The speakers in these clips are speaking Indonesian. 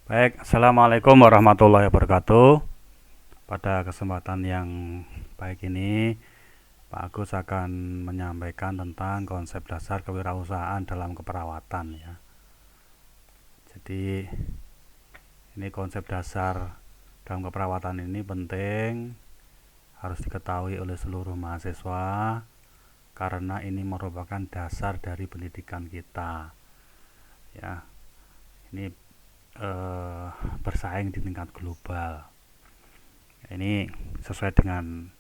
Baik, Assalamualaikum warahmatullahi wabarakatuh. Pada kesempatan yang baik ini, Pak Agus akan menyampaikan tentang konsep dasar kewirausahaan dalam keperawatan ya. Jadi, ini konsep dasar dalam keperawatan ini penting, harus diketahui oleh seluruh mahasiswa karena ini merupakan dasar dari pendidikan kita. Ya, ini bersaing di tingkat global. Ini sesuai dengan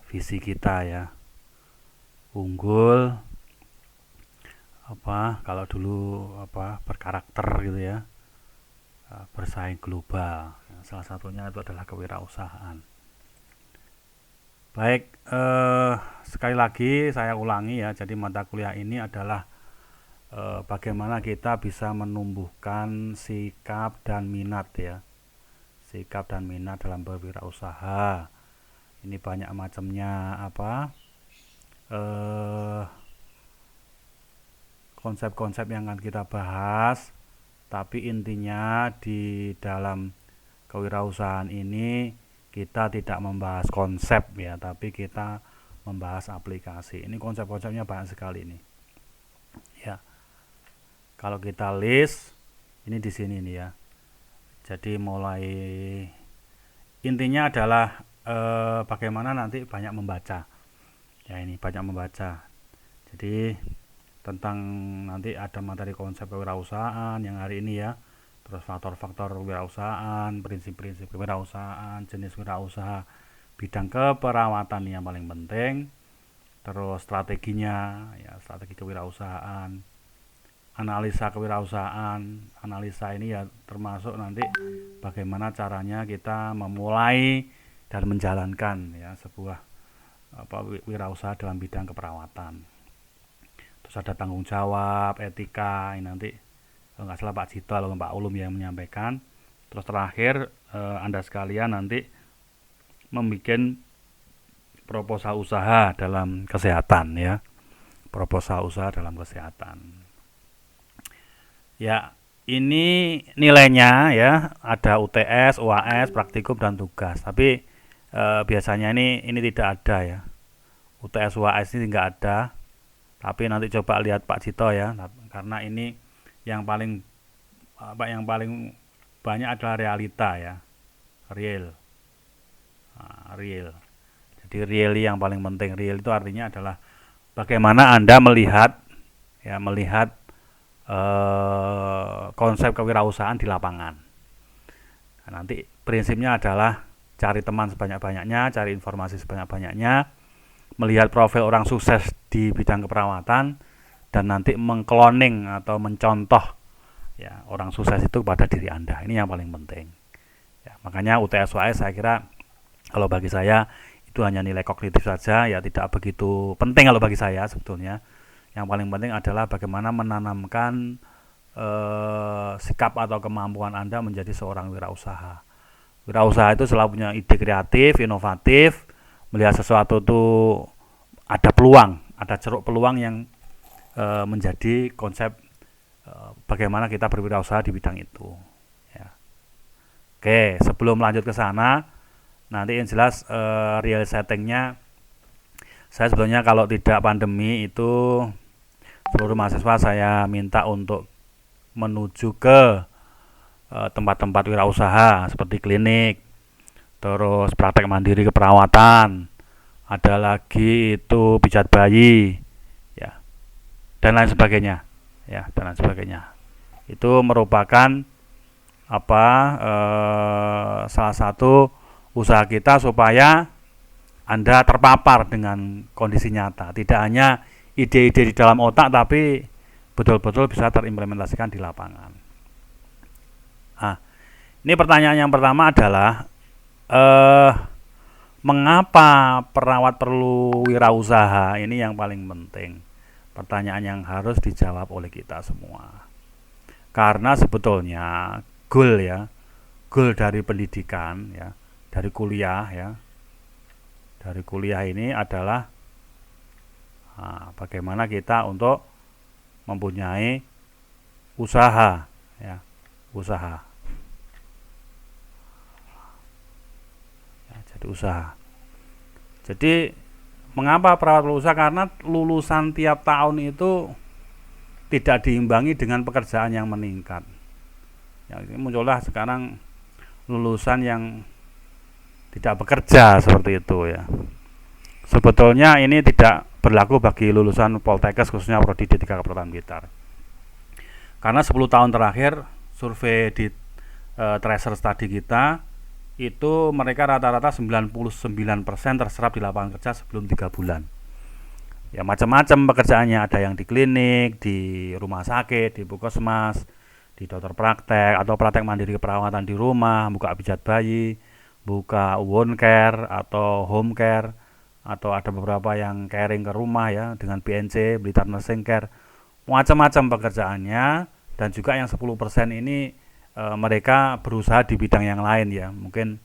visi kita ya, unggul kalau dulu berkarakter gitu ya, bersaing global. Salah satunya itu adalah kewirausahaan. Baik, sekali lagi saya ulangi ya, jadi mata kuliah ini adalah bagaimana kita bisa menumbuhkan sikap dan minat ya, sikap dan minat dalam berwirausaha. Ini banyak macamnya konsep-konsep yang akan kita bahas, tapi intinya di dalam kewirausahaan ini kita tidak membahas konsep ya, tapi kita membahas aplikasi. Ini konsep-konsepnya banyak sekali ini ya. Kalau kita list ini di sini nih ya. Jadi mulai intinya adalah bagaimana nanti banyak membaca. Ya, ini banyak membaca. Jadi tentang nanti ada materi konsep kewirausahaan yang hari ini ya. Terus faktor-faktor kewirausahaan, prinsip-prinsip kewirausahaan, jenis wirausaha, bidang keperawatan yang paling penting. Terus strateginya ya, strategi kewirausahaan, analisa kewirausahaan. Analisa ini ya termasuk nanti bagaimana caranya kita memulai dan menjalankan ya sebuah wirausaha dalam bidang keperawatan. Terus ada tanggung jawab, etika, ini nanti kalau nggak salah Pak Cito atau Pak Ulum yang menyampaikan. Terus terakhir Anda sekalian nanti membuat proposal usaha dalam kesehatan ya, proposal usaha dalam kesehatan. Ya, ini nilainya ya, ada UTS, UAS, praktikum dan tugas. Tapi biasanya ini tidak ada ya. UTS UAS ini enggak ada. Tapi nanti coba lihat Pak Cito ya, karena ini yang paling yang paling banyak adalah realita ya. Real. Real. Jadi real yang paling penting. Real itu artinya adalah bagaimana Anda melihat konsep kewirausahaan di lapangan. Nah, nanti prinsipnya adalah cari teman sebanyak-banyaknya, cari informasi sebanyak-banyaknya, melihat profil orang sukses di bidang keperawatan, dan nanti mengkloning atau mencontoh ya orang sukses itu pada diri Anda. Ini yang paling penting. Ya, makanya UTS UAS saya kira kalau bagi saya itu hanya nilai kognitif saja, ya tidak begitu penting kalau bagi saya sebetulnya. Yang paling penting adalah bagaimana menanamkan sikap atau kemampuan Anda menjadi seorang wirausaha. Wirausaha itu selalu punya ide kreatif, inovatif, melihat sesuatu itu ada peluang, ada ceruk peluang yang menjadi konsep bagaimana kita berwirausaha di bidang itu. Ya. Oke, sebelum lanjut ke sana, nanti yang jelas real settingnya, saya sebetulnya kalau tidak pandemi itu seluruh mahasiswa saya minta untuk menuju ke tempat-tempat wirausaha seperti klinik, terus praktek mandiri keperawatan, ada lagi itu pijat bayi, ya, dan lain sebagainya, ya, dan lain sebagainya. Itu merupakan salah satu usaha kita supaya Anda terpapar dengan kondisi nyata, tidak hanya ide-ide di dalam otak tapi betul-betul bisa terimplementasikan di lapangan. Nah, ini pertanyaan yang pertama adalah mengapa perawat perlu wirausaha? Ini yang paling penting. Pertanyaan yang harus dijawab oleh kita semua. Karena sebetulnya goal dari pendidikan ya, dari kuliah ya, dari kuliah ini adalah bagaimana kita untuk mempunyai usaha ya, usaha. di usaha. Jadi mengapa perawat lulusan? Karena lulusan tiap tahun itu tidak diimbangi dengan pekerjaan yang meningkat. Ya, muncullah sekarang lulusan yang tidak bekerja seperti itu ya. Sebetulnya ini tidak berlaku bagi lulusan Poltekkes, khususnya prodi D3 Kedokteran Blitar. Karena 10 tahun terakhir survei di tracer study kita itu mereka rata-rata 99% terserap di lapangan kerja sebelum 3 bulan. Ya macam-macam pekerjaannya, ada yang di klinik, di rumah sakit, di puskesmas, di dokter praktek atau praktek mandiri keperawatan di rumah, buka pijat bayi, buka wound care atau home care, atau ada beberapa yang caring ke rumah ya dengan BNC, Blitar Nursing Care. Macam-macam pekerjaannya, dan juga yang 10% ini mereka berusaha di bidang yang lain ya. Mungkin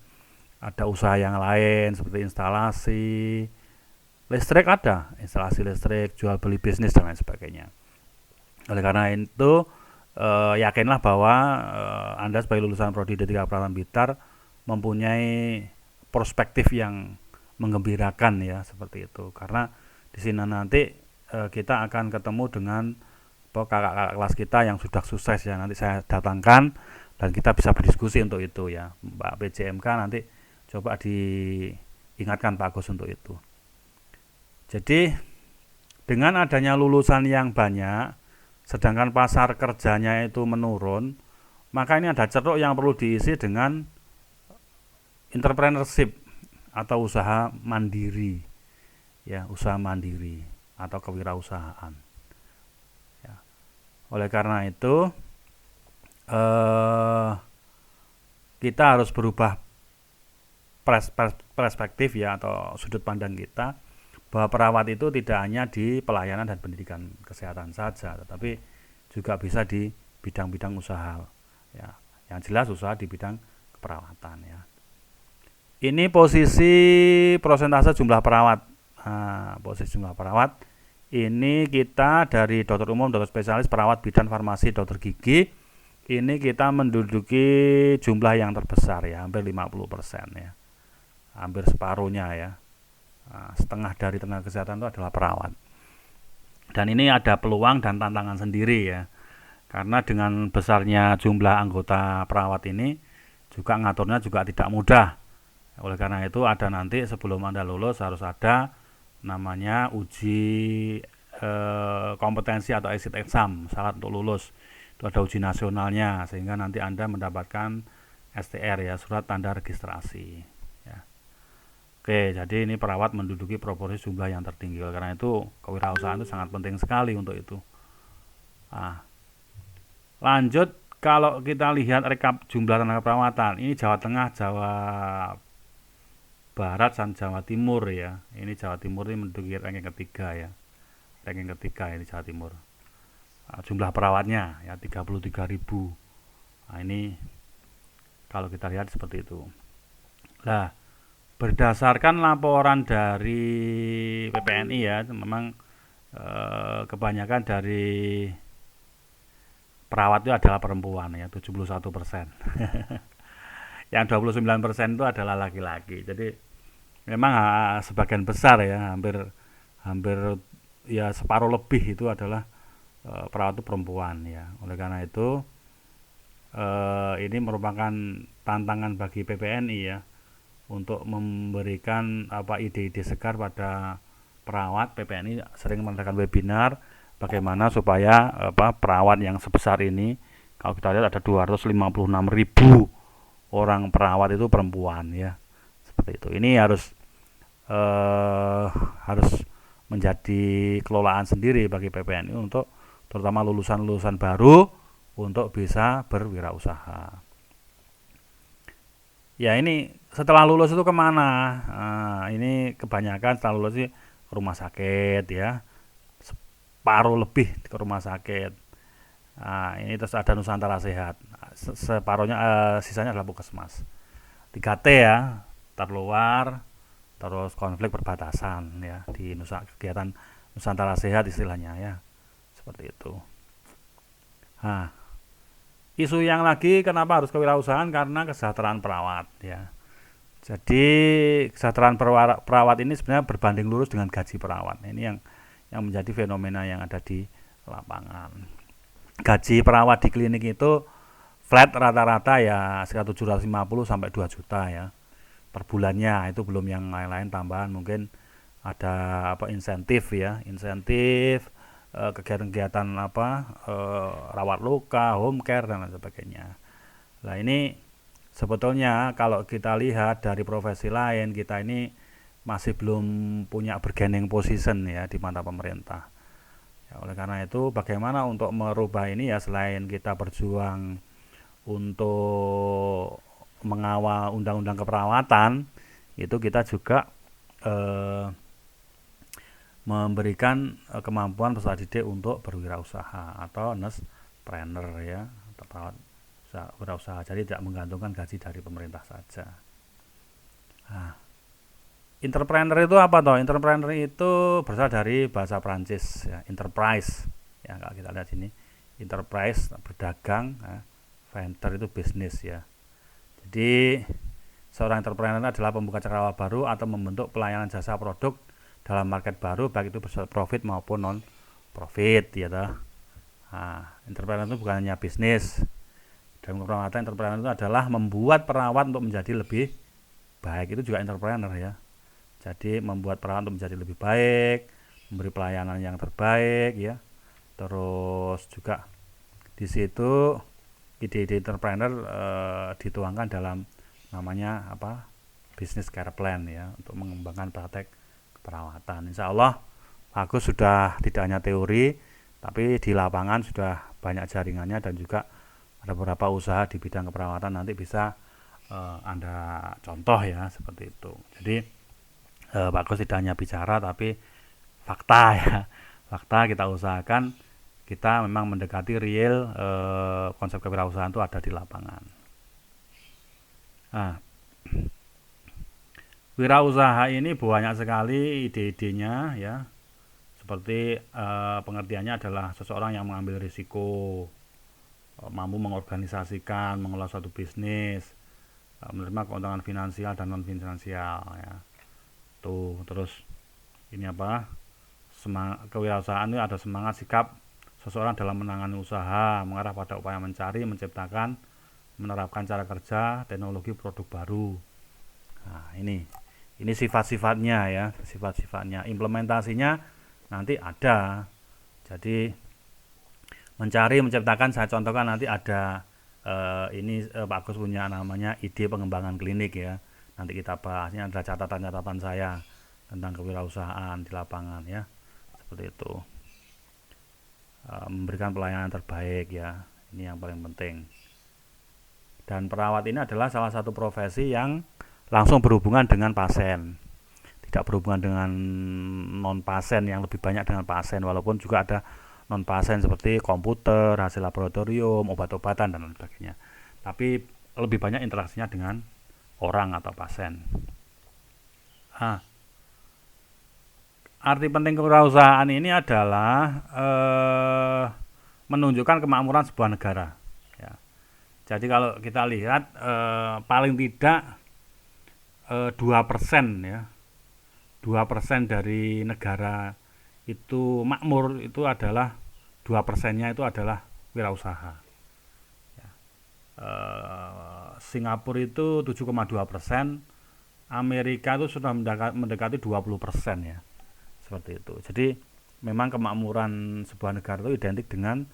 ada usaha yang lain seperti instalasi listrik, ada instalasi listrik, jual beli bisnis dan lain sebagainya. Oleh karena itu yakinlah bahwa Anda sebagai lulusan prodi D3 Kedokteran Blitar mempunyai perspektif yang menggembirakan ya, seperti itu. Karena di sini nanti kita akan ketemu dengan kakak-kakak kelas kita yang sudah sukses ya, nanti saya datangkan dan kita bisa berdiskusi untuk itu ya. Mbak PJMK nanti coba diingatkan Pak Agus untuk itu. Jadi dengan adanya lulusan yang banyak, sedangkan pasar kerjanya itu menurun, maka ini ada ceruk yang perlu diisi dengan entrepreneurship atau usaha mandiri, ya, usaha mandiri atau kewirausahaan. Ya. Oleh karena itu kita harus berubah perspektif ya, atau sudut pandang kita, bahwa perawat itu tidak hanya di pelayanan dan pendidikan kesehatan saja, tetapi juga bisa di bidang-bidang usaha ya. Yang jelas usaha di bidang keperawatan ya. Ini posisi persentase jumlah perawat. Nah, posisi jumlah perawat ini kita dari dokter umum, dokter spesialis, perawat bidan, farmasi, dokter gigi, ini kita menduduki jumlah yang terbesar ya, hampir 50% ya. Hampir separuhnya ya. Nah, setengah dari tenaga kesehatan itu adalah perawat. Dan ini ada peluang dan tantangan sendiri ya. Karena dengan besarnya jumlah anggota perawat ini juga ngaturnya juga tidak mudah. Oleh karena itu ada nanti sebelum Anda lulus harus ada namanya uji kompetensi atau exit exam, syarat untuk lulus. Itu ada uji nasionalnya sehingga nanti Anda mendapatkan STR ya, surat tanda registrasi. Oke, jadi ini perawat menduduki proporsi jumlah yang tertinggi. Karena itu kewirausahaan itu sangat penting sekali untuk itu. Nah, lanjut, kalau kita lihat rekap jumlah tenaga perawatan, ini Jawa Tengah, Jawa Barat, dan Jawa Timur ya. Ini Jawa Timur ini menduduki ranking ketiga ya. Ranking ketiga ini Jawa Timur. Nah, jumlah perawatnya ya 33.000. Nah, ini kalau kita lihat seperti itu. Nah, berdasarkan laporan dari PPNI ya, memang kebanyakan dari perawat itu adalah perempuan ya, 71%. Yang 29% itu adalah laki-laki. Jadi memang sebagian besar ya, hampir ya separuh lebih itu adalah perawat itu perempuan ya. Oleh karena itu ini merupakan tantangan bagi PPNI ya, untuk memberikan ide-ide segar pada perawat. PPNI sering mengadakan webinar bagaimana supaya perawat yang sebesar ini, kalau kita lihat ada 256.000 orang perawat itu perempuan ya, seperti itu. Ini harus menjadi kelolaan sendiri bagi PPNI untuk terutama lulusan-lulusan baru untuk bisa berwirausaha. Ya, ini setelah lulus itu kemana? Nah, ini kebanyakan setelah lulus sih ke rumah sakit ya, separuh lebih ke rumah sakit. Nah, ini terus ada Nusantara Sehat, separuhnya sisanya adalah puskesmas. 3T ya, terluar, terus konflik perbatasan ya, di kegiatan Nusantara Sehat istilahnya ya, seperti itu. Nah, isu yang lagi kenapa harus kewirausahaan, karena kesejahteraan perawat ya. Jadi kesejahteraan perawat ini sebenarnya berbanding lurus dengan gaji perawat. Ini yang menjadi fenomena yang ada di lapangan. Gaji perawat di klinik itu flat rata-rata ya sekitar 750 sampai 2 juta ya per bulannya. Itu belum yang lain-lain tambahan, mungkin ada insentif ya, kegiatan-kegiatan rawat luka, home care dan lain sebagainya. Nah, ini sebetulnya kalau kita lihat dari profesi lain, kita ini masih belum punya bargaining position ya di mata pemerintah. Ya, oleh karena itu bagaimana untuk merubah ini ya, selain kita berjuang untuk mengawal undang-undang keperawatan, itu kita juga memberikan kemampuan peserta didik untuk berwirausaha atau nurse-trainer ya, atau perawat wirausaha. Jadi tidak menggantungkan gaji dari pemerintah saja. Nah, entrepreneur itu apa toh? Entrepreneur itu berasal dari bahasa Prancis ya, enterprise. Ya, kalau kita lihat sini, enterprise berdagang, ya, venture itu bisnis ya. Jadi seorang entrepreneur adalah pembuka cakrawala baru atau membentuk pelayanan jasa produk dalam market baru, baik itu bersifat profit maupun non profit ya toh. Nah, entrepreneur itu bukan hanya bisnis. Dalam keperawatan, entrepreneur itu adalah membuat perawat untuk menjadi lebih baik. Itu juga entrepreneur ya. Jadi membuat perawat untuk menjadi lebih baik, memberi pelayanan yang terbaik ya. Terus juga di situ ide-ide entrepreneur dituangkan dalam namanya business care plan ya, untuk mengembangkan praktek keperawatan. Insya Allah bagus, sudah tidak hanya teori tapi di lapangan sudah banyak jaringannya, dan juga ada beberapa usaha di bidang keperawatan, nanti bisa Anda contoh ya, seperti itu. Jadi bagus tidak hanya bicara tapi fakta ya, fakta kita usahakan, kita memang mendekati real konsep kewirausahaan itu ada di lapangan. Nah, wirausaha ini banyak sekali ide-idenya ya, seperti pengertiannya adalah seseorang yang mengambil risiko, mampu mengorganisasikan, mengelola suatu bisnis, menerima keuntungan finansial dan non finansial ya. Tuh, terus ini kewirausahaan itu ada semangat sikap seseorang dalam menangani usaha, mengarah pada upaya mencari, menciptakan, menerapkan cara kerja, teknologi, produk baru. Nah, ini sifat-sifatnya ya, sifat-sifatnya. Implementasinya nanti ada. Jadi mencari, menciptakan, saya contohkan nanti ada Pak Agus punya namanya ide pengembangan klinik ya. Nanti kita bahas, ini adalah catatan-catatan saya tentang kewirausahaan di lapangan ya. Seperti itu. Memberikan pelayanan terbaik ya. Ini yang paling penting. Dan perawat ini adalah salah satu profesi yang langsung berhubungan dengan pasien, tidak berhubungan dengan non pasien, yang lebih banyak dengan pasien, walaupun juga ada non pasien seperti komputer, hasil laboratorium, obat-obatan dan lain sebagainya, tapi lebih banyak interaksinya dengan orang atau pasien. Arti penting kewirausahaan ini adalah menunjukkan kemakmuran sebuah negara ya. Jadi kalau kita lihat paling tidak 2% ya, 2% dari negara itu makmur, itu adalah 2%-nya itu adalah wirausaha ya. Singapura itu 7,2%, Amerika itu sudah mendekati 20% ya, seperti itu. Jadi memang kemakmuran sebuah negara itu identik dengan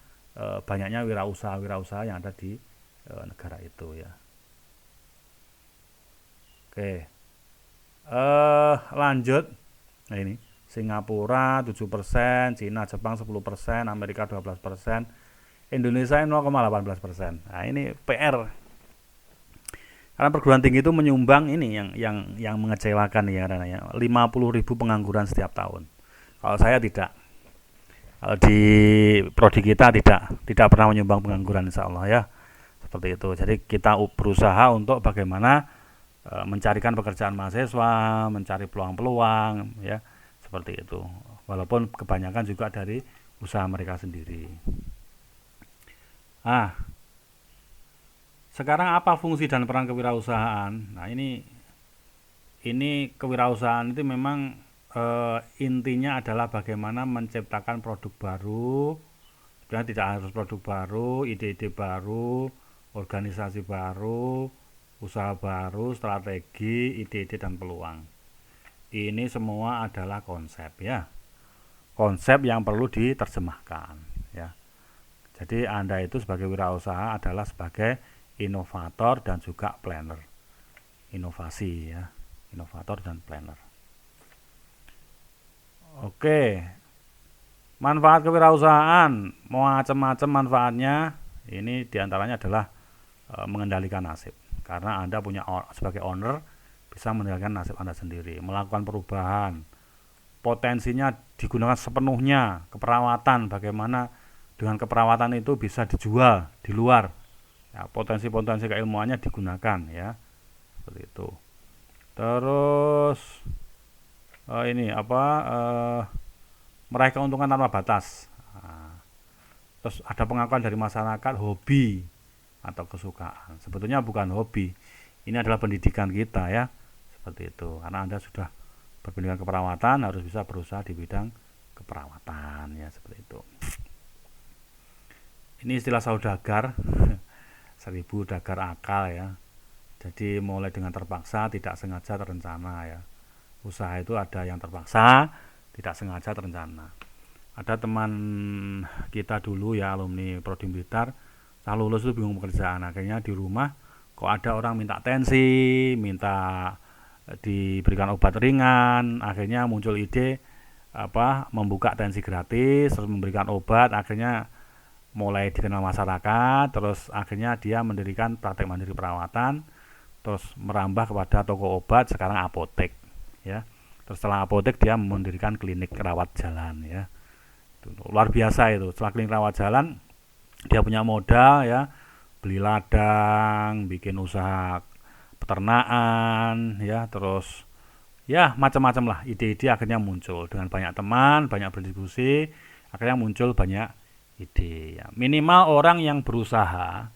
banyaknya wirausaha yang ada di negara itu ya. Oke, lanjut. Nah, ini Singapura 7%, Cina, Jepang 10%, Amerika 12%, Indonesia 0,18%. Nah, ini PR. Karena perguruan tinggi itu menyumbang ini yang mengecewakan ya, karena 50.000 pengangguran setiap tahun. Kalau saya tidak. Kalau di prodi kita tidak pernah menyumbang pengangguran, insya Allah ya. Seperti itu. Jadi kita berusaha untuk bagaimana mencarikan pekerjaan mahasiswa, mencari peluang-peluang ya, seperti itu. Walaupun kebanyakan juga dari usaha mereka sendiri. Sekarang apa fungsi dan peran kewirausahaan? Nah, ini ini kewirausahaan itu memang intinya adalah bagaimana menciptakan produk baru. Sebenarnya tidak harus produk baru, ide-ide baru, organisasi baru, usaha baru, strategi, ide-ide dan peluang. Ini semua adalah konsep ya. Konsep yang perlu diterjemahkan ya. Jadi Anda itu sebagai wirausaha adalah sebagai inovator dan juga planner. Inovasi ya. Inovator dan planner. Oke. Manfaat kewirausahaan, macam-macam manfaatnya. Ini diantaranya adalah mengendalikan nasib. Karena Anda punya sebagai owner bisa mengendalikan nasib Anda sendiri, melakukan perubahan. Potensinya digunakan sepenuhnya, keperawatan bagaimana dengan keperawatan itu bisa dijual di luar. Ya, potensi-potensi keilmuannya digunakan ya. Seperti itu. Terus meraih keuntungan tanpa batas. Terus ada pengakuan dari masyarakat hobi atau kesukaan. Sebetulnya bukan hobi. Ini adalah pendidikan kita ya. Seperti itu. Karena Anda sudah berpendidikan keperawatan, harus bisa berusaha di bidang keperawatan ya, seperti itu. Ini istilah saudagar. 1000 dagar akal ya. Jadi mulai dengan terpaksa, tidak sengaja, terencana ya. Usaha itu ada yang terpaksa, tidak sengaja, terencana. Ada teman kita dulu ya, alumni Prodi Blitar, setelah lulus itu bingung pekerjaan. Akhirnya di rumah kok ada orang minta tensi, minta diberikan obat ringan. Akhirnya muncul ide membuka tensi gratis, terus memberikan obat. Akhirnya mulai dikenal masyarakat, terus akhirnya dia mendirikan praktek mandiri perawatan, terus merambah kepada toko obat, sekarang apotek ya. Terus setelah apotek dia mendirikan klinik rawat jalan ya. Itu luar biasa itu. Setelah klinik rawat jalan dia punya modal ya, beli ladang, bikin usaha peternakan ya, terus ya macam-macam lah, ide-ide akhirnya muncul dengan banyak teman, banyak berdiskusi, akhirnya muncul banyak ide ya. Minimal orang yang berusaha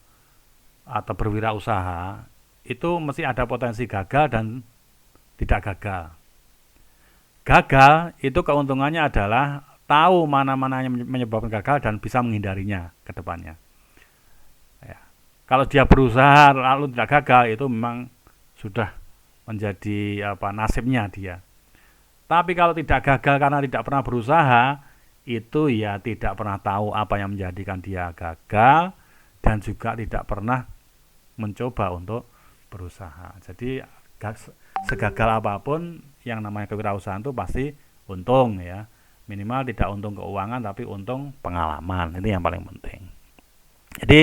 atau berwirausaha itu mesti ada potensi gagal dan tidak gagal. Gagal itu keuntungannya adalah tahu mana-mana yang menyebabkan gagal dan bisa menghindarinya ke depannya ya. Kalau dia berusaha lalu tidak gagal, itu memang sudah menjadi nasibnya dia. Tapi kalau tidak gagal karena tidak pernah berusaha, itu ya tidak pernah tahu apa yang menjadikan dia gagal dan juga tidak pernah mencoba untuk berusaha. Jadi segagal apapun yang namanya kewirausahaan itu pasti untung ya. Minimal tidak untung keuangan tapi untung pengalaman. Ini yang paling penting. Jadi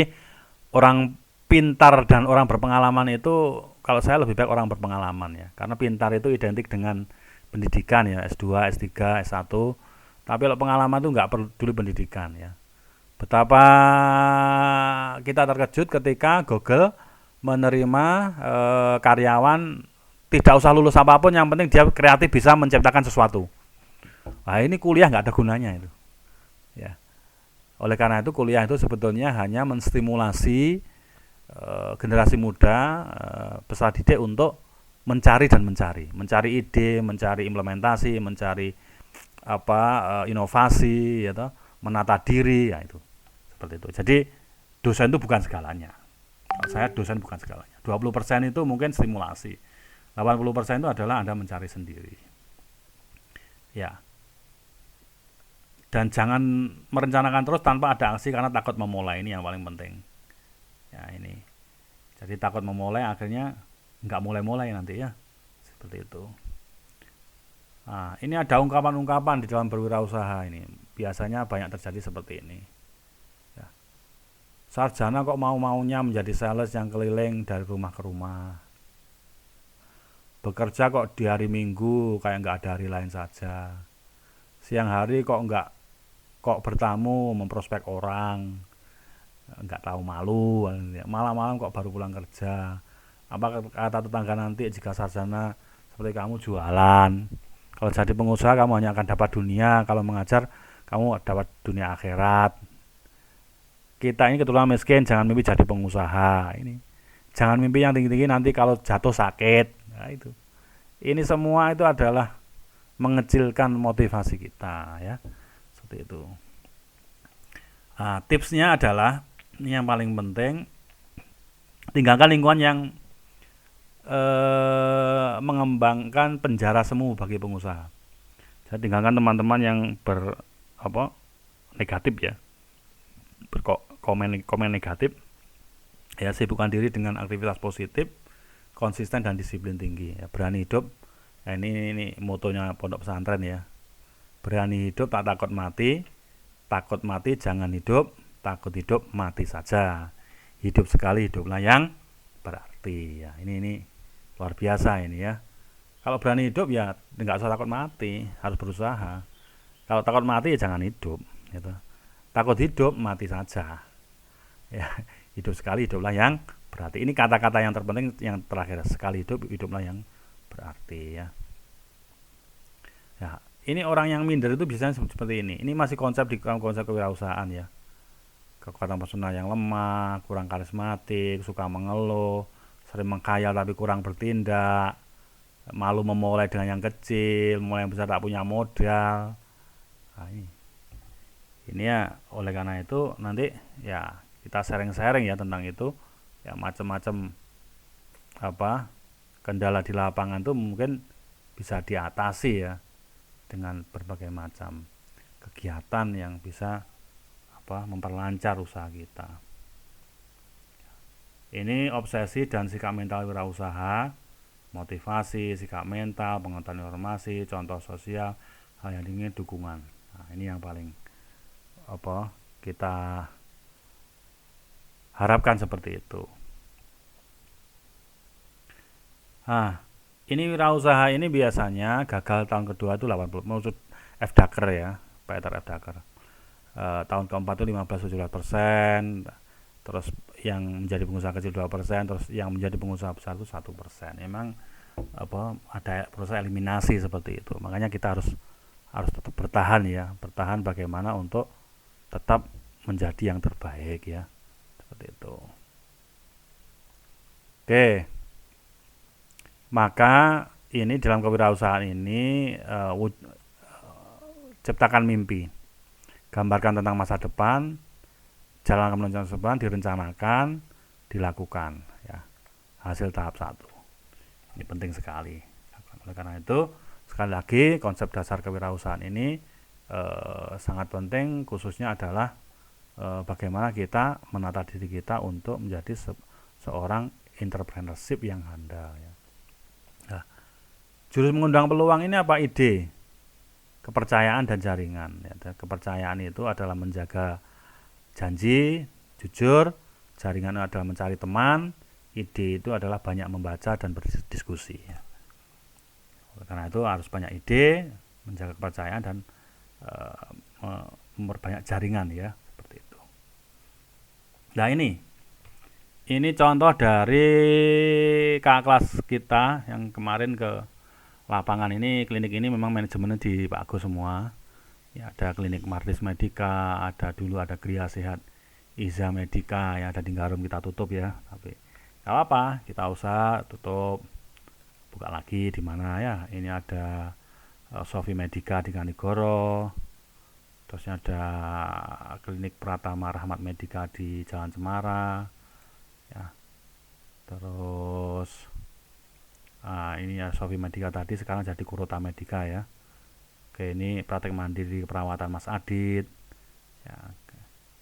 orang pintar dan orang berpengalaman itu, kalau saya lebih baik orang berpengalaman ya. Karena pintar itu identik dengan pendidikan ya, S2, S3, S1. Tapi kalau pengalaman itu nggak peduli pendidikan ya. Betapa kita terkejut ketika Google menerima karyawan tidak usah lulus apapun, yang penting dia kreatif bisa menciptakan sesuatu. Nah ini kuliah nggak ada gunanya itu ya. Oleh karena itu kuliah itu sebetulnya hanya menstimulasi generasi muda, peserta didik untuk mencari ide, mencari implementasi, mencari inovasi ya, menata diri ya, itu seperti itu. Jadi dosen itu bukan segalanya. Kalau saya dosen bukan segalanya. 20% itu mungkin stimulasi, 80% itu adalah Anda mencari sendiri ya. Dan jangan merencanakan terus tanpa ada aksi karena takut memulai. Ini yang paling penting ya. Ini jadi takut memulai, akhirnya nggak mulai-mulai nanti ya, seperti itu. Nah, ini ada ungkapan-ungkapan di dalam berwirausaha ini. Biasanya banyak terjadi seperti ini ya. Sarjana kok mau-maunya menjadi sales yang keliling dari rumah ke rumah. Bekerja kok di hari Minggu kayak nggak ada hari lain saja. Siang hari kok bertamu memprospek orang, nggak tahu malu. Malam-malam kok baru pulang kerja. Apa kata tetangga nanti jika sarjana seperti kamu jualan? Kalau jadi pengusaha kamu hanya akan dapat dunia, kalau mengajar kamu dapat dunia akhirat. Kita ini keturunan miskin, jangan mimpi jadi pengusaha. Ini jangan mimpi yang tinggi-tinggi, nanti kalau jatuh sakit. Nah, itu Ini semua itu adalah mengecilkan motivasi kita ya. Seperti itu. Nah, tipsnya adalah ini yang paling penting, tinggalkan lingkungan yang mengembangkan penjara semu bagi pengusaha. Jadi tinggalkan teman-teman yang negatif ya, berkomen negatif. Ya, sibukkan diri dengan aktivitas positif, konsisten dan disiplin tinggi. Ya, berani hidup. Ya, ini motonya pondok pesantren ya. Berani hidup tak takut mati jangan hidup, takut hidup mati saja. Hidup sekali hiduplah yang berarti. Ya, ini luar biasa ini ya. Kalau berani hidup ya nggak usah takut mati, harus berusaha. Kalau takut mati ya jangan hidup. Gitu. Takut hidup mati saja. Ya, hidup sekali hiduplah yang berarti. Ini kata-kata yang terpenting yang terakhir, sekali hidup hiduplah yang berarti ya. Ya, ini orang yang minder itu biasanya seperti ini. Ini masih konsep kewirausahaan ya. Kekuatan personal yang lemah, kurang karismatik, suka mengeluh, sering menghayal tapi kurang bertindak, malu memulai dengan yang kecil, mulai yang besar tak punya modal. Nah, ini ya, oleh karena itu nanti ya kita sharing-sharing ya tentang itu ya, macam-macam kendala di lapangan itu mungkin bisa diatasi ya dengan berbagai macam kegiatan yang bisa memperlancar usaha kita. Ini obsesi dan sikap mental wirausaha, motivasi, sikap mental, pengetahuan informasi, contoh sosial, hal yang diinginkan, dukungan. Nah, ini yang paling kita harapkan seperti itu. Nah, ini wirausaha ini biasanya gagal tahun kedua itu 80, menurut F. Daker ya, Peter F. Daker. Tahun keempat itu 15-17%, terus yang menjadi pengusaha kecil 2%, terus yang menjadi pengusaha besar itu 1%. Memang ada proses eliminasi seperti itu. Makanya kita harus tetap bertahan ya, bertahan bagaimana untuk tetap menjadi yang terbaik ya, seperti itu. Oke, maka ini dalam kewirausahaan ini ciptakan mimpi, gambarkan tentang masa depan, jalan ke menuju masa depan, direncanakan, dilakukan ya. Hasil tahap 1 ini penting sekali. Oleh karena itu sekali lagi konsep dasar kewirausahaan ini sangat penting, khususnya adalah bagaimana kita menata diri kita untuk menjadi seorang entrepreneurship yang handal ya. Nah, jurus mengundang peluang ini apa? Ide, kepercayaan dan jaringan ya. Kepercayaan itu adalah menjaga janji, jujur. Jaringan adalah mencari teman. Ide itu adalah banyak membaca dan berdiskusi ya. Karena itu harus banyak ide, menjaga kepercayaan dan memperbanyak jaringan ya, seperti itu. Nah, ini contoh dari kakak kelas kita yang kemarin ke lapangan ini. Klinik ini memang manajemennya di Pak Agus semua ya. Ada klinik Mardis Medika, dulu ada Gria Sehat Iza Medika yang ada di Garum, kita tutup ya, tapi gak apa-apa, kita usaha tutup, buka lagi di mana ya. Ini ada Sofi Medika di Kanigoro, terus ada klinik Pratama Rahmat Medika di Jalan Cemara ya. Terus ini ya Sofi Medika tadi sekarang jadi Kurota Medika ya. Oke, ini praktek mandiri perawatan Mas Adit ya.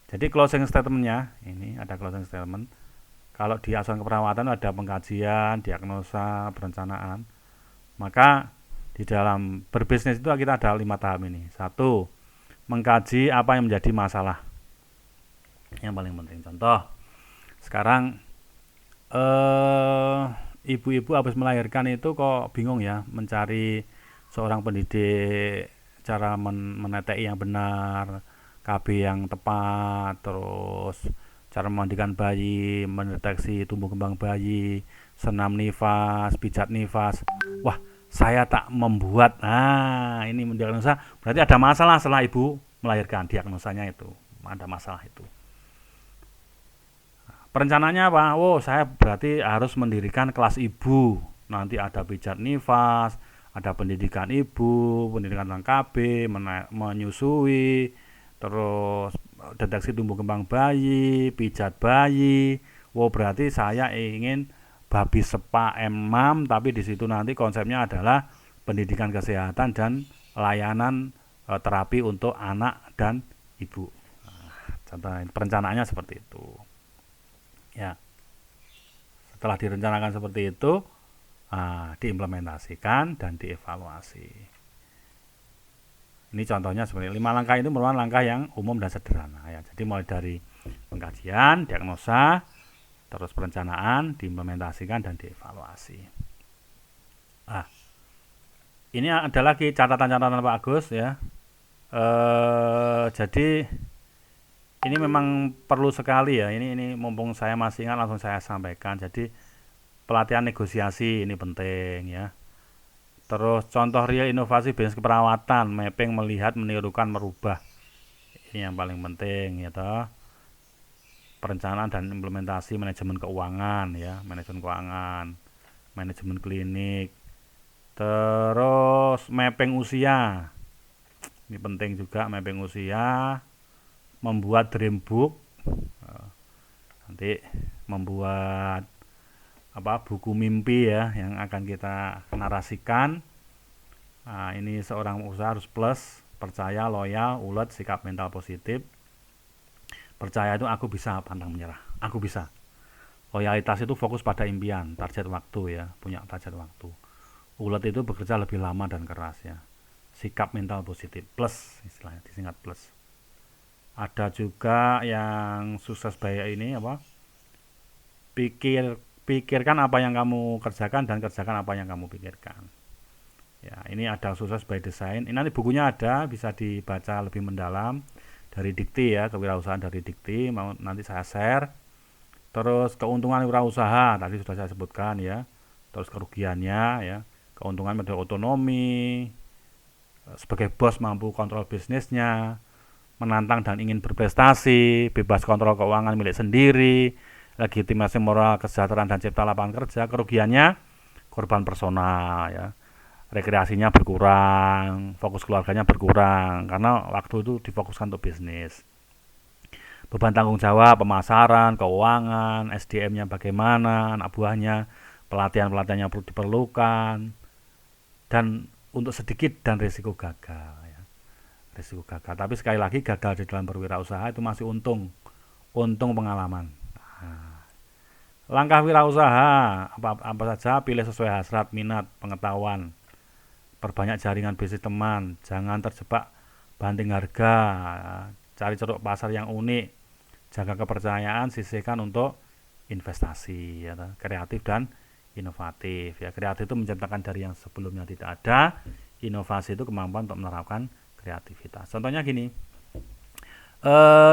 Jadi closing statementnya, ini ada closing statement. Kalau di asuhan keperawatan ada pengkajian, diagnosa, perencanaan. Maka di dalam berbisnis itu kita ada 5 tahap ini. 1, mengkaji apa yang menjadi masalah, yang paling penting. Contoh, sekarang ibu-ibu habis melahirkan itu kok bingung ya mencari seorang pendidik, cara meneteki yang benar, KB yang tepat, terus cara memandikan bayi, mendeteksi tumbuh kembang bayi, senam nifas, pijat nifas. Wah, saya tak membuat. Nah, ini mendiagnosa berarti ada masalah setelah ibu melahirkan. Diagnosanya itu ada masalah itu. Perencanaannya apa? Oh, saya berarti harus mendirikan kelas ibu. nanti ada pijat nifas, ada pendidikan ibu, pendidikan tentang KB, menyusui, terus deteksi tumbuh kembang bayi, pijat bayi. Wow, berarti saya ingin babi sepa emam, tapi di situ nanti konsepnya adalah pendidikan kesehatan dan layanan terapi untuk anak dan ibu. Contoh perencanaannya seperti itu. Ya. Setelah direncanakan seperti itu, diimplementasikan dan dievaluasi. Ini contohnya seperti 5 langkah itu merupakan langkah yang umum dan sederhana ya. Jadi mulai dari pengkajian, diagnosa, terus perencanaan, diimplementasikan dan dievaluasi. Ini ada lagi catatan-catatan Pak Agus ya. Jadi ini memang perlu sekali ya. Ini mumpung saya masih ingat langsung saya sampaikan. Jadi pelatihan negosiasi ini penting ya. Terus contoh real inovasi bisnis keperawatan, mapping, melihat, menirukan, merubah. Ini yang paling penting ya toh. Perencanaan dan implementasi manajemen keuangan ya, manajemen keuangan, manajemen klinik. Terus mapping usia. Ini penting juga mapping usia. Membuat dream book, nanti membuat buku mimpi ya yang akan kita narasikan. Ini seorang usaha harus plus, percaya, loyal, ulet, sikap mental positif. Percaya itu aku bisa, pantang menyerah, aku bisa. Loyalitas itu fokus pada impian, target waktu ya, punya target waktu. Ulet itu bekerja lebih lama dan keras ya. Sikap mental positif, plus istilahnya disingkat plus. Ada juga yang sukses by ini pikirkan apa yang kamu kerjakan dan kerjakan apa yang kamu pikirkan. Ya, ini ada sukses by design. Ini nanti bukunya ada, bisa dibaca lebih mendalam dari Dikti ya, kewirausahaan dari Dikti. Mau nanti saya share. Terus keuntungan wirausaha tadi sudah saya sebutkan ya. Terus kerugiannya ya, keuntungan pada otonomi, sebagai bos mampu kontrol bisnisnya, menantang dan ingin berprestasi, bebas kontrol keuangan milik sendiri, legitimasi moral, kesejahteraan dan cipta lapangan kerja. Kerugiannya korban personal ya, rekreasinya berkurang, fokus keluarganya berkurang karena waktu itu difokuskan untuk bisnis. Beban tanggung jawab, pemasaran, keuangan, SDM-nya bagaimana, anak buahnya, pelatihan-pelatihan yang perlu diperlukan, dan untuk sedikit dan risiko gagal. Risiko gagal, tapi sekali lagi gagal di dalam berwirausaha itu masih untung pengalaman. Langkah wirausaha apa saja, pilih sesuai hasrat, minat, pengetahuan, perbanyak jaringan bisnis teman, jangan terjebak banting harga, cari ceruk pasar yang unik, jaga kepercayaan, sisihkan untuk investasi ya, kreatif dan inovatif ya. Kreatif itu menciptakan dari yang sebelumnya tidak ada, inovasi itu kemampuan untuk menerapkan kreativitas. Contohnya gini,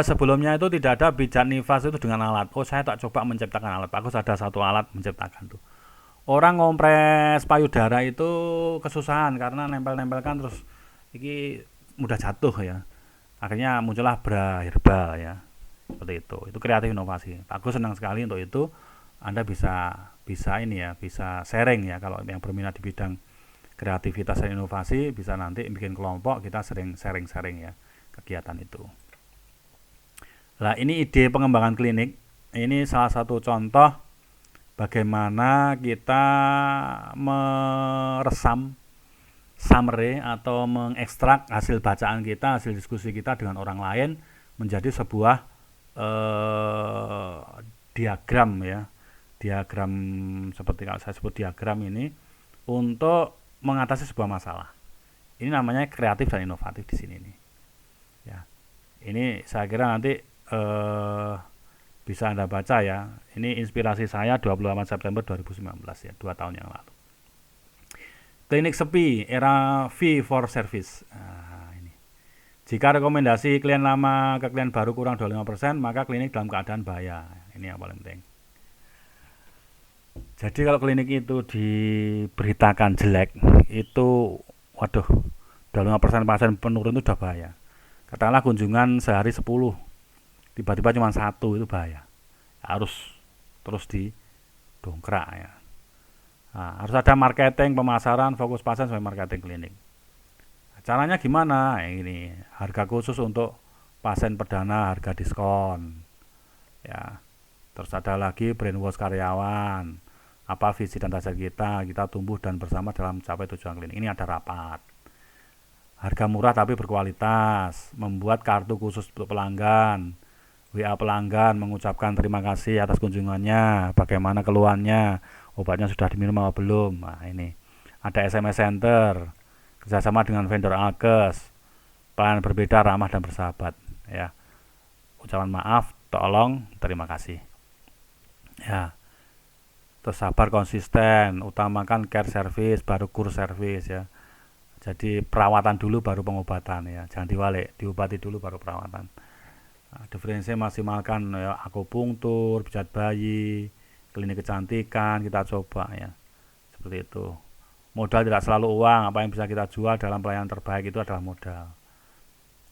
sebelumnya itu tidak ada pijat nifas itu dengan alat. Saya tak coba menciptakan alat. Aku ada satu alat menciptakan tuh. Orang ngompres payudara itu kesusahan karena nempel-nempelkan terus ini mudah jatuh ya. Akhirnya muncullah bra herbal ya. Seperti itu. Itu kreatif inovasi. Aku senang sekali untuk itu. Anda bisa ini ya, bisa sharing ya kalau yang berminat di bidang kreativitas dan inovasi, bisa nanti bikin kelompok, kita sering sharing-sharing ya kegiatan itu. Nah, ini ide pengembangan klinik. Ini salah satu contoh bagaimana kita meresam summary atau mengekstrak hasil bacaan kita, hasil diskusi kita dengan orang lain menjadi sebuah diagram ya. Diagram seperti kalau saya sebut diagram ini untuk mengatasi sebuah masalah. Ini namanya kreatif dan inovatif di sini nih. Ya. Ini saya kira nanti bisa Anda baca ya. Ini inspirasi saya 28 September 2019 ya, 2 tahun yang lalu. Klinik sepi, era fee for service. Ini. Jika rekomendasi klien lama ke klien baru kurang 25%, maka klinik dalam keadaan bahaya. Ini yang paling penting. Jadi kalau klinik itu diberitakan jelek, itu waduh, 25% pasien penurun itu udah bahaya. Katakanlah kunjungan sehari 10, tiba-tiba cuma 1, itu bahaya. Harus terus didongkrak ya. Nah, harus ada marketing, pemasaran, fokus pasien sampai marketing klinik. Caranya gimana? Ini harga khusus untuk pasien perdana, harga diskon. Ya, terus ada lagi brainwash karyawan. Apa visi dan target kita tumbuh dan bersama dalam mencapai tujuan klinik. Ini ada rapat. Harga murah tapi berkualitas, membuat kartu khusus untuk pelanggan. WA pelanggan mengucapkan terima kasih atas kunjungannya, bagaimana keluhannya, obatnya sudah diminum atau belum. Nah, ini ada SMS center, kerjasama dengan vendor alkes, pelayanan berbeda, ramah dan bersahabat. Ya, ucapan maaf, tolong, terima kasih. Ya, terus sabar konsisten, utamakan care service baru kur service ya. Jadi perawatan dulu baru pengobatan ya, jangan diwalik, diobati dulu baru perawatan. Nah, diferensi maksimalkan ya, akupunktur, pijat bayi, klinik kecantikan kita coba ya, seperti itu. Modal tidak selalu uang, apa yang bisa kita jual dalam pelayanan terbaik itu adalah modal.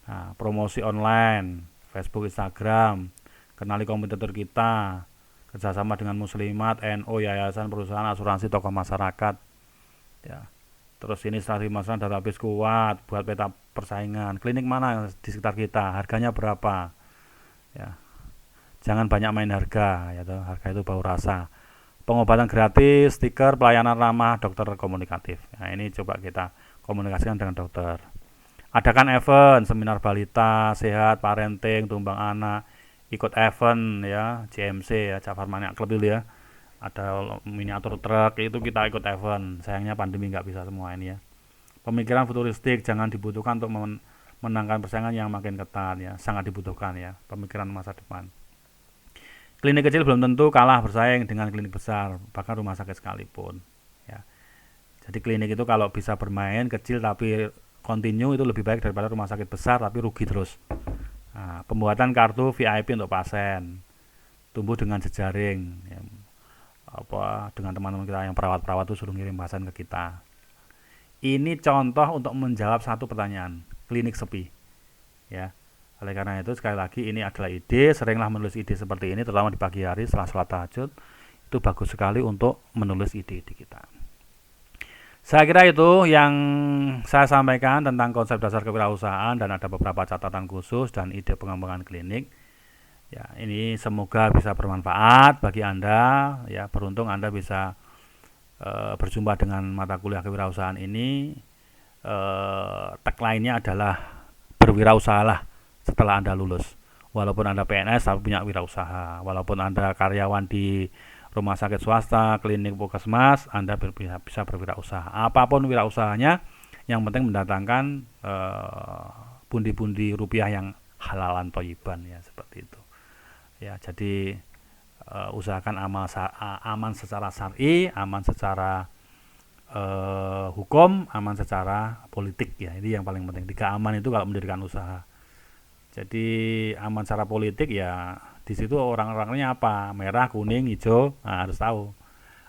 Nah, promosi online, Facebook, Instagram, kenali kompetitor kita, kerjasama dengan muslimat, NU, yayasan, perusahaan, asuransi, tokoh masyarakat ya. Terus ini strategi masalah database kuat buat peta persaingan, klinik mana di sekitar kita, harganya berapa ya. Jangan banyak main harga ya toh. Harga itu bau rasa. Pengobatan gratis, stiker, pelayanan ramah, dokter komunikatif. Nah, ini coba kita komunikasikan dengan dokter. Adakan event, seminar balita, sehat, parenting, tumbang anak, ikut event ya, JMC ya, Jafar Mania Club itu ya. Ada miniatur truk itu kita ikut event. Sayangnya pandemi nggak bisa semua ini ya. Pemikiran futuristik jangan dibutuhkan untuk menangkan persaingan yang makin ketat ya, sangat dibutuhkan ya, pemikiran masa depan. Klinik kecil belum tentu kalah bersaing dengan klinik besar, bahkan rumah sakit sekalipun ya. Jadi klinik itu kalau bisa bermain kecil tapi kontinu itu lebih baik daripada rumah sakit besar tapi rugi terus. Nah, pembuatan kartu VIP untuk pasien, tumbuh dengan jejaring ya, apa dengan teman-teman kita yang perawat-perawat itu suruh ngirim pasien ke kita. Ini contoh untuk menjawab satu pertanyaan, klinik sepi ya. Oleh karena itu sekali lagi ini adalah ide, seringlah menulis ide seperti ini terutama di pagi hari setelah sholat tahajud. Itu bagus sekali untuk menulis ide-ide kita. Saya kira itu yang saya sampaikan tentang konsep dasar kewirausahaan dan ada beberapa catatan khusus dan ide pengembangan klinik. Ya, ini semoga bisa bermanfaat bagi Anda ya, beruntung Anda bisa berjumpa dengan mata kuliah kewirausahaan ini. Tagline-nya adalah berwirausahalah setelah Anda lulus. Walaupun Anda PNS tapi punya wirausaha, walaupun Anda karyawan di rumah sakit swasta, klinik, puskesmas, Anda bisa berwirausaha. Apapun wirausahanya, yang penting mendatangkan pundi-pundi rupiah yang halalan thayyiban ya, seperti itu. Ya, jadi usahakan aman secara syar'i, aman secara hukum, aman secara politik ya. Ini yang paling penting. 3 aman itu kalau mendirikan usaha. Jadi aman secara politik ya, di situ orang-orangnya apa? Merah, kuning, hijau, nah, harus tahu.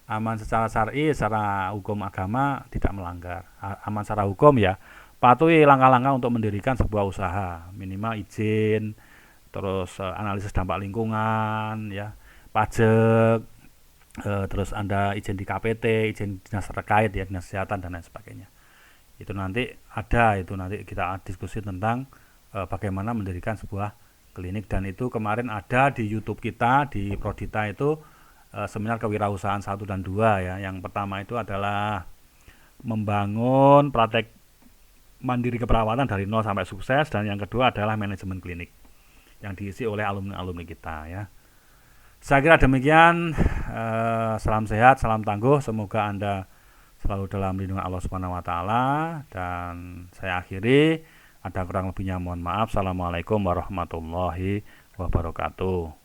Aman secara syar'i, secara hukum agama tidak melanggar. Aman secara hukum ya, patuhi langkah-langkah untuk mendirikan sebuah usaha, minimal izin, terus analisis dampak lingkungan ya, pajak, terus Anda izin di KPT, izin dinas terkait ya, dinas kesehatan dan lain sebagainya. Itu nanti kita diskusi tentang bagaimana mendirikan sebuah klinik, dan itu kemarin ada di YouTube kita di Prodita itu seminar kewirausahaan 1 dan 2 ya. Yang pertama itu adalah membangun praktek mandiri keperawatan dari nol sampai sukses, dan yang kedua adalah manajemen klinik yang diisi oleh alumni-alumni kita ya. Saya kira demikian. Salam sehat, salam tangguh, semoga Anda selalu dalam lindungan Allah Subhanahu wa taala, dan saya akhiri. Ada kurang lebihnya mohon maaf. Assalamualaikum warahmatullahi wabarakatuh.